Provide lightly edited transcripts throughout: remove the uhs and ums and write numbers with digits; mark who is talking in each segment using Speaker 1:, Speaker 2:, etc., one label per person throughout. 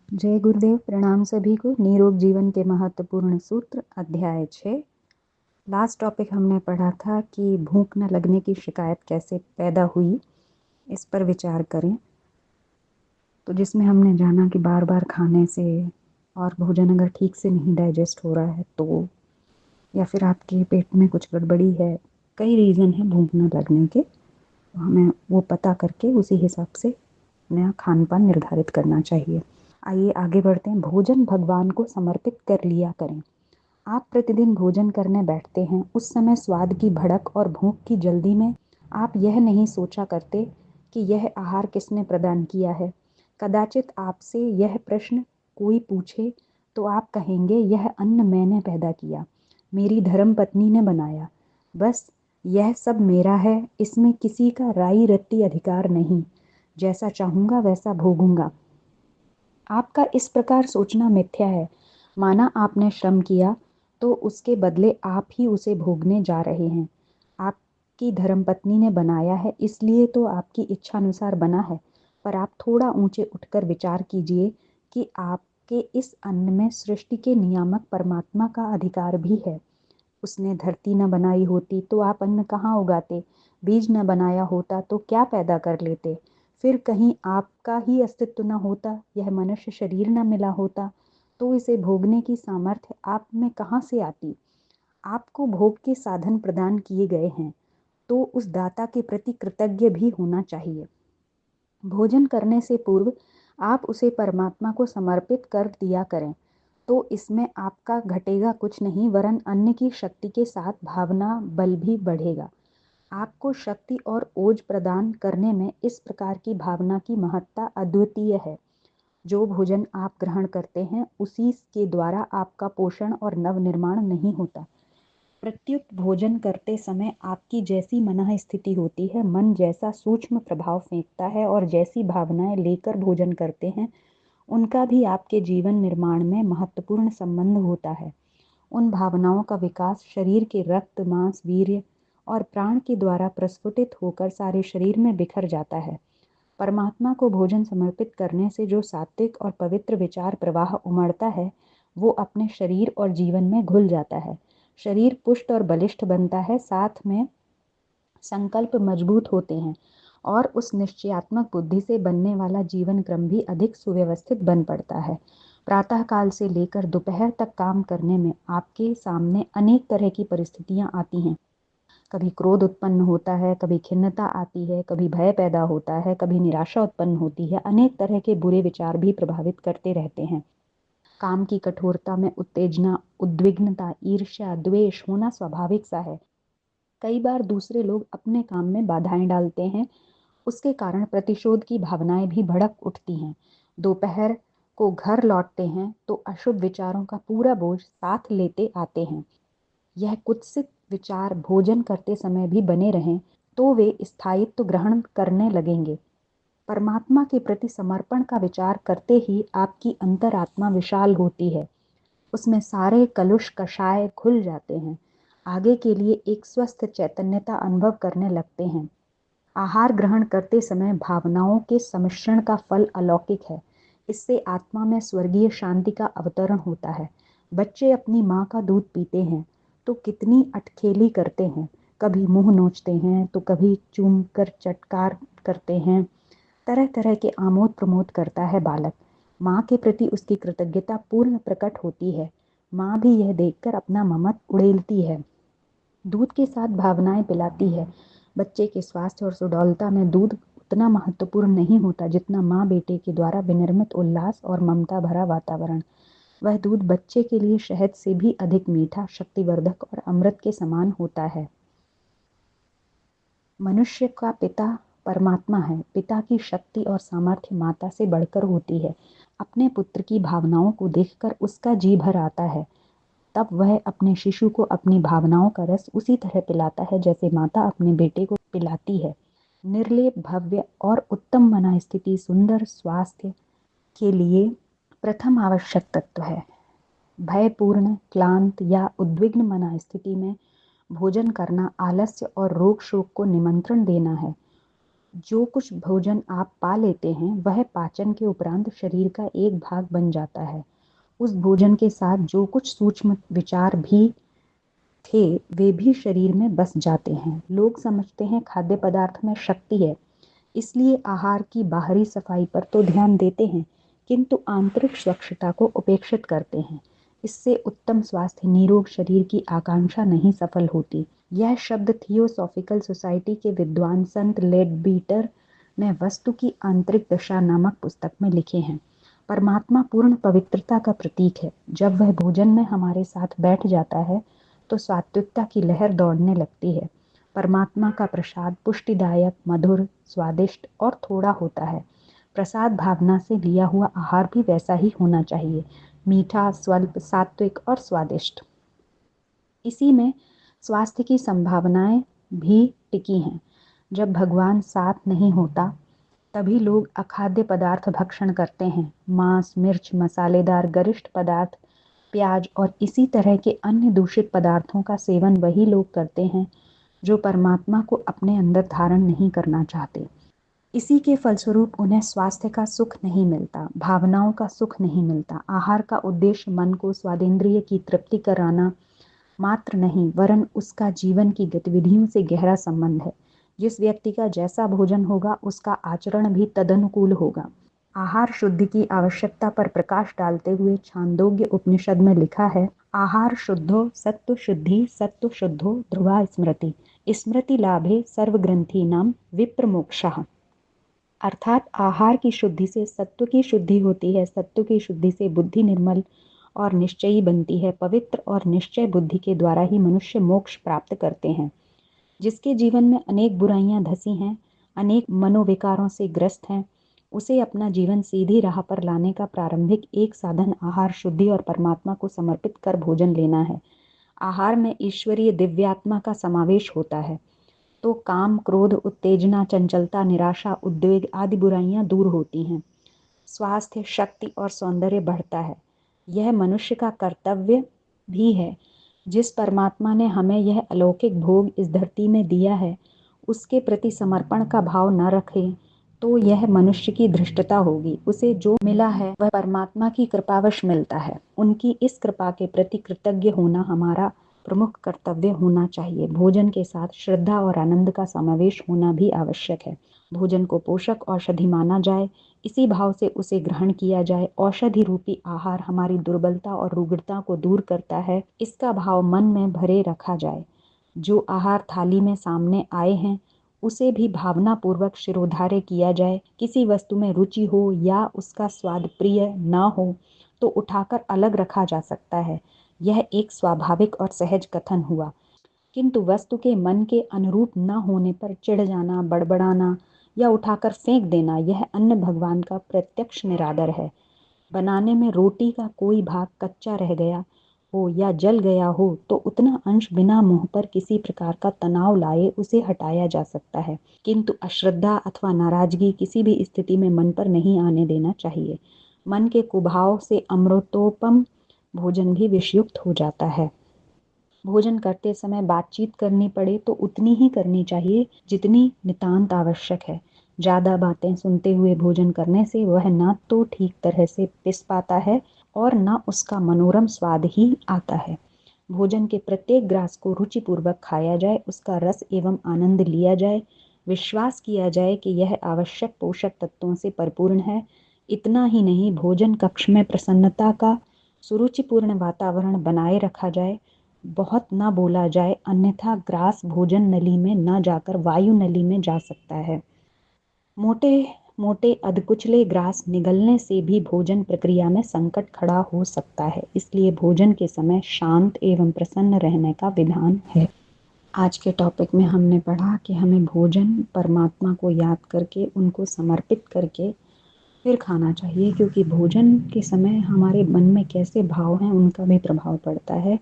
Speaker 1: जय गुरुदेव। प्रणाम सभी को। निरोग जीवन के महत्वपूर्ण सूत्र अध्याय 6। लास्ट टॉपिक हमने पढ़ा था कि भूख न लगने की शिकायत कैसे पैदा हुई, इस पर विचार करें। तो जिसमें हमने जाना कि बार बार खाने से और भोजन अगर ठीक से नहीं डाइजेस्ट हो रहा है तो, या फिर आपके पेट में कुछ गड़बड़ी है, कई रीज़न है भूख न लगने के, तो हमें वो पता करके उसी हिसाब से नया खान पान निर्धारित करना चाहिए। आइए आगे बढ़ते हैं। भोजन भगवान को समर्पित कर लिया करें। आप प्रतिदिन भोजन करने बैठते हैं, उस समय स्वाद की भड़क और भूख की जल्दी में आप यह नहीं सोचा करते कि यह आहार किसने प्रदान किया है। कदाचित आपसे यह प्रश्न कोई पूछे तो आप कहेंगे, यह अन्न मैंने पैदा किया, मेरी धर्मपत्नी ने बनाया, बस यह सब मेरा है, इसमें किसी का राई रत्ती अधिकार नहीं, जैसा चाहूँगा वैसा भोगूंगा। आपका इस प्रकार सोचना मिथ्या है। माना आपने श्रम किया तो उसके बदले आप ही उसे भोगने जा रहे हैं। आपकी धर्मपत्नी ने बनाया है इसलिए तो आपकी इच्छानुसार बना है, पर आप थोड़ा ऊंचे उठकर विचार कीजिए कि आपके इस अन्न में सृष्टि के नियामक परमात्मा का अधिकार भी है। उसने धरती न बनाई होती तो आप अन्न कहाँ उगाते, बीज न बनाया होता तो क्या पैदा कर लेते, फिर कहीं आपका ही अस्तित्व न होता, यह मनुष्य शरीर न मिला होता तो इसे भोगने की सामर्थ्य आप में कहाँ से आती। आपको भोग के साधन प्रदान किए गए हैं तो उस दाता के प्रति कृतज्ञ भी होना चाहिए। भोजन करने से पूर्व आप उसे परमात्मा को समर्पित कर दिया करें, तो इसमें आपका घटेगा कुछ नहीं, वरन अन्न की शक्ति के साथ भावना बल भी बढ़ेगा। आपको शक्ति और ओज प्रदान करने में इस प्रकार की भावना की महत्ता अद्वितीय है। जो भोजन आप ग्रहण करते हैं उसी के द्वारा आपका पोषण और नव निर्माण नहीं होता। प्रत्युत भोजन करते समय आपकी जैसी मनः स्थिति होती है, मन जैसा सूक्ष्म प्रभाव फेंकता है और जैसी भावनाएं लेकर भोजन करते हैं उनका भी आपके जीवन निर्माण में महत्वपूर्ण संबंध होता है। उन भावनाओं का विकास शरीर के रक्त, मांस, वीर्य और प्राण के द्वारा प्रस्फुटित होकर सारे शरीर में बिखर जाता है। परमात्मा को भोजन समर्पित करने से जो सात्विक और पवित्र विचार प्रवाह उमड़ता है वो अपने शरीर और जीवन में घुल जाता है। शरीर पुष्ट और बलिष्ठ बनता है, साथ में संकल्प मजबूत होते हैं और उस निश्चयात्मक बुद्धि से बनने वाला जीवन क्रम भी अधिक सुव्यवस्थित बन पड़ता है। प्रातः काल से लेकर दोपहर तक काम करने में आपके सामने अनेक तरह की परिस्थितियां आती हैं। कभी क्रोध उत्पन्न होता है, कभी खिन्नता आती है, कभी भय पैदा होता है, कभी निराशा उत्पन्न होती है। अनेक तरह के बुरे विचार भी प्रभावित करते रहते हैं। काम की कठोरता में उत्तेजना, उद्विग्नता, ईर्ष्या, द्वेष होना स्वाभाविक सा है। कई बार दूसरे लोग अपने काम में बाधाएं डालते हैं, उसके कारण प्रतिशोध की भावनाएं भी भड़क उठती हैं। दोपहर को घर लौटते हैं तो अशुभ विचारों का पूरा बोझ साथ लेते आते हैं। यह कुत्सित विचार भोजन करते समय भी बने रहें तो वे स्थायित्व ग्रहण करने लगेंगे। परमात्मा के प्रति समर्पण का विचार करते ही आपकी अंतरात्मा विशाल होती है, उसमें सारे कलुष कषाय खुल जाते हैं। आगे के लिए एक स्वस्थ चैतन्यता अनुभव करने लगते हैं। आहार ग्रहण करते समय भावनाओं के सम्मिश्रण का फल अलौकिक है। इससे आत्मा में स्वर्गीय शांति का अवतरण होता है। बच्चे अपनी माँ का दूध पीते हैं तो कितनी अटखेली करते हैं, कभी मुंह नोचते हैं तो कभी चूम कर चटकार करते हैं। तरह तरह के आमोद प्रमोद करता है बालक। माँ के प्रति उसकी कृतज्ञता पूर्ण प्रकट होती है। माँ भी यह देखकर अपना ममत्व उड़ेलती है, दूध के साथ भावनाएं पिलाती है। बच्चे के स्वास्थ्य और सुडौलता में दूध उतना महत्वपूर्ण नहीं होता जितना माँ बेटे के द्वारा विनिर्मित उल्लास और ममता भरा वातावरण। वह दूध बच्चे के लिए शहद से भी अधिक मीठा, शक्तिवर्धक और अमृत के समान होता है। मनुष्य का पिता परमात्मा है। पिता की शक्ति और सामर्थ्य माता से बढ़कर होती है। अपने पुत्र की भावनाओं को देखकर उसका जी भर आता है, तब वह अपने शिशु को अपनी भावनाओं का रस उसी तरह पिलाता है जैसे माता अपने बेटे को पिलाती है। निर्लेप, भव्य और उत्तम मन स्थिति सुंदर स्वास्थ्य के लिए प्रथम आवश्यक तत्व है। भयपूर्ण, क्लांत या उद्विग्न मन स्थिति में भोजन करना आलस्य और रोग शोक को निमंत्रण देना है। जो कुछ भोजन आप पा लेते हैं वह पाचन के उपरांत शरीर का एक भाग बन जाता है। उस भोजन के साथ जो कुछ सूक्ष्म विचार भी थे वे भी शरीर में बस जाते हैं। लोग समझते हैं खाद्य पदार्थ में शक्ति है, इसलिए आहार की बाहरी सफाई पर तो ध्यान देते हैं, किंतु आंतरिक स्वच्छता को उपेक्षित करते हैं। इससे उत्तम स्वास्थ्य निरोग शरीर की आकांक्षा नहीं सफल होती। यह शब्द थियोसॉफिकल सोसाइटी के विद्वान संत लेडबीटर ने वस्तु की आंतरिक दशा नामक पुस्तक में लिखे हैं। परमात्मा पूर्ण पवित्रता का प्रतीक है। जब वह भोजन में हमारे साथ बैठ जाता है तो सात्विकता की लहर दौड़ने लगती है। परमात्मा का प्रसाद पुष्टिदायक, मधुर, स्वादिष्ट और थोड़ा होता है। प्रसाद भावना से लिया हुआ आहार भी वैसा ही होना चाहिए, मीठा, स्वल्प, सात्विक और स्वादिष्ट। इसी में स्वास्थ्य की संभावनाएं भी टिकी हैं। जब भगवान साथ नहीं होता तभी लोग अखाद्य पदार्थ भक्षण करते हैं। मांस, मिर्च, मसालेदार गरिष्ठ पदार्थ, प्याज और इसी तरह के अन्य दूषित पदार्थों का सेवन वही लोग करते हैं जो परमात्मा को अपने अंदर धारण नहीं करना चाहते। इसी के फलस्वरूप उन्हें स्वास्थ्य का सुख नहीं मिलता, भावनाओं का सुख नहीं मिलता। आहार का उद्देश्य मन को स्वादेंद्रिय की तृप्ति कराना मात्र नहीं, वरन उसका जीवन की गतिविधियों से गहरा संबंध है। जिस व्यक्ति का जैसा भोजन होगा उसका आचरण भी तदनुकूल होगा। आहार शुद्धि की आवश्यकता पर प्रकाश डालते हुए छांदोग्य उपनिषद में लिखा है, आहार शुद्धो सत्व शुद्धि सत्व शुद्धो ध्रुवा स्मृति स्मृति लाभे सर्वग्रंथीनाम विप्रमोक्षः। अर्थात आहार की शुद्धि से सत्व की शुद्धि होती है, सत्व की शुद्धि से बुद्धि निर्मल और निश्चयी बनती है। पवित्र और निश्चय बुद्धि के द्वारा ही मनुष्य मोक्ष प्राप्त करते हैं। जिसके जीवन में अनेक बुराइयां धसी हैं, अनेक मनोविकारों से ग्रस्त हैं, उसे अपना जीवन सीधी राह पर लाने का प्रारंभिक एक साधन आहार शुद्धि और परमात्मा को समर्पित कर भोजन लेना है। आहार में ईश्वरीय दिव्यात्मा का समावेश होता है तो काम, क्रोध, उत्तेजना, चंचलता, निराशा, उद्वेग आदि बुराइयां दूर होती हैं। स्वास्थ्य, शक्ति और सौंदर्य बढ़ता है। यह मनुष्य का कर्तव्य भी है। जिस परमात्मा ने हमें यह अलौकिक भोग इस धरती में दिया है, उसके प्रति समर्पण का भाव न रखें तो यह मनुष्य की धृष्टता होगी। उसे जो मिला है वह परमात्मा की कृपावश मिलता है। उनकी इस कृपा के प्रति कृतज्ञ होना हमारा प्रमुख कर्तव्य होना चाहिए। भोजन के साथ श्रद्धा और आनंद का समावेश होना भी आवश्यक है। भोजन को पोषक औषधि माना जाए, इसी भाव से उसे ग्रहण किया जाए। औषधि रूपी आहार हमारी दुर्बलता और रुग्णता को दूर करता है, इसका भाव मन में भरे रखा जाए। जो आहार थाली में सामने आए हैं उसे भी भावना पूर्वक शिरोधार्य किया जाए। किसी वस्तु में रुचि हो या उसका स्वाद प्रिय न हो तो उठाकर अलग रखा जा सकता है। यह एक स्वाभाविक और सहज कथन हुआ, किंतु वस्तु के मन के अनुरूप न होने पर चिढ़ जाना, बड़बड़ाना या उठाकर फेंक देना, यह अन्न भगवान का प्रत्यक्ष निरादर है। बनाने में रोटी का कोई भाग कच्चा रह गया हो या जल गया हो तो उतना अंश बिना मुंह पर किसी प्रकार का तनाव लाए उसे हटाया जा सकता है, किंतु अश्रद्धा अथवा नाराजगी किसी भी स्थिति में मन पर नहीं आने देना चाहिए। मन के कुभाव से अमृतोपम भोजन भी विषयुक्त हो जाता है। भोजन करते समय बातचीत करनी पड़े तो उतनी ही करनी चाहिए जितनी नितांत आवश्यक है। ज़्यादा बातें सुनते हुए भोजन करने से वह न तो ठीक तरह से पिस पाता है और न उसका मनोरम स्वाद ही आता है। भोजन के प्रत्येक ग्रास को रुचिपूर्वक खाया जाए, उसका रस एवं आनंद लिया जाए, विश्वास किया जाए कि यह आवश्यक पोषक तत्वों से परिपूर्ण है। इतना ही नहीं, भोजन कक्ष में प्रसन्नता का सुरुचिपूर्ण वातावरण बनाए रखा जाए। बहुत न बोला जाए, अन्यथा ग्रास भोजन नली में न जाकर वायु नली में जा सकता है। मोटे मोटे अधकुचले ग्रास निगलने से भी भोजन प्रक्रिया में संकट खड़ा हो सकता है। इसलिए भोजन के समय शांत एवं प्रसन्न रहने का विधान है। आज के टॉपिक में हमने पढ़ा कि हमें भोजन परमात्मा को याद करके, उनको समर्पित करके फिर खाना चाहिए, क्योंकि भोजन के समय हमारे मन में कैसे भाव हैं उनका भी प्रभाव पड़ता है।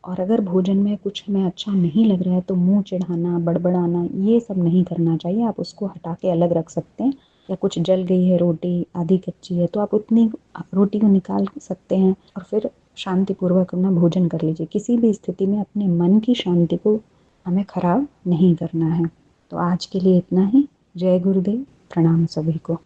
Speaker 1: और अगर भोजन में कुछ हमें अच्छा नहीं लग रहा है तो मुंह चिढ़ाना, बड़बड़ाना, ये सब नहीं करना चाहिए। आप उसको हटा के अलग रख सकते हैं। या कुछ जल गई है रोटी, आधी कच्ची है, तो आप उतनी रोटी को निकाल सकते हैं और फिर शांतिपूर्वक अपना भोजन कर लीजिए। किसी भी स्थिति में अपने मन की शांति को हमें खराब नहीं करना है। तो आज के लिए इतना ही। जय गुरुदेव। प्रणाम सभी को।